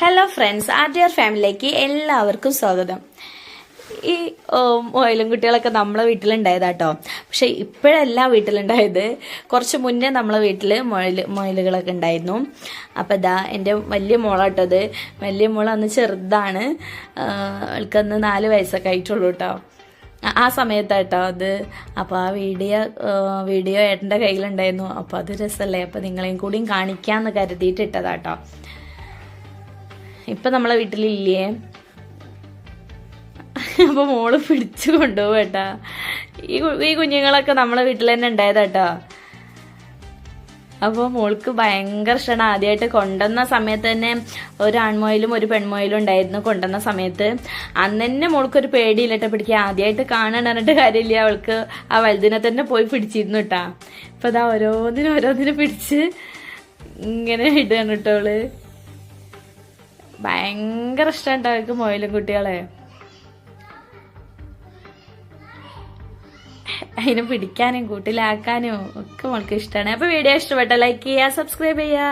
Hello friends, ആർട്ടിയർ ഫാമിലിയിലേക്ക് എല്ലാവർക്കും സ്വാഗതം. ഈ മൊയിലും കുട്ടികളൊക്കെ നമ്മളെ വീട്ടിലുണ്ടായതാട്ടോ. പക്ഷെ ഇപ്പോഴല്ല വീട്ടിലുണ്ടായത്, കുറച്ച് മുന്നേ നമ്മളെ വീട്ടിൽ മൊയിലുകളൊക്കെ ഉണ്ടായിരുന്നു. അപ്പം ഇതാ എൻ്റെ വലിയ മോളാട്ടത്. വലിയ മോൾ അന്ന് ചെറുതാണ്, അവൾക്കന്ന് 4 വയസ്സൊക്കെ ആയിട്ടുള്ളൂ കേട്ടോ. ആ സമയത്താട്ടോ അത്. അപ്പോൾ ആ വീഡിയോ ഏട്ടൻ്റെ കയ്യിലുണ്ടായിരുന്നു. അപ്പോൾ അത് രസമല്ലേ, അപ്പോൾ നിങ്ങളെയും കൂടിയും കാണിക്കാമെന്ന് കരുതിയിട്ട് ഇട്ടതാട്ടോ. ഇപ്പം നമ്മളെ വീട്ടിലില്ലേ. അപ്പോൾ മോള് പിടിച്ചു കൊണ്ടുപോകും കേട്ടാ. ഈ കുഞ്ഞുങ്ങളൊക്കെ നമ്മളെ വീട്ടിൽ തന്നെ ഉണ്ടായതാട്ടോ. അപ്പോൾ മോൾക്ക് ഭയങ്കര ഇഷ്ടമാണ്. ആദ്യമായിട്ട് കൊണ്ടുവന്ന സമയത്ത് തന്നെ ഒരു ആൺമൊയിലും ഒരു പെൺമൊയിലും ഉണ്ടായിരുന്നു. കൊണ്ടുവന്ന സമയത്ത് അന്ന് തന്നെ മോൾക്കൊരു പേടിയില്ലട്ടോ പിടിക്കുക. ആദ്യമായിട്ട് കാണാൻ പറഞ്ഞിട്ട് കാര്യമില്ല, അവൾക്ക് ആ വലുതിനെ തന്നെ പോയി പിടിച്ചിരുന്നു കേട്ടാ. ഇപ്പം അതാ ഓരോന്നിനും പിടിച്ച് ഇങ്ങനെ ഇടുകയാണ് കേട്ടോ. അവള് ഭയങ്കര ഇഷ്ടമാണ് അവർക്ക് മൊയിലും കുട്ടികളെ. അതിനെ പിടിക്കാനും കൂട്ടിലാക്കാനും ഒക്കെ മോൾക്ക് ഇഷ്ടമാണ്. അപ്പോൾ വീഡിയോ ഇഷ്ടപ്പെട്ട ലൈക്ക് ചെയ്യുക, സബ്സ്ക്രൈബ് ചെയ്യുക.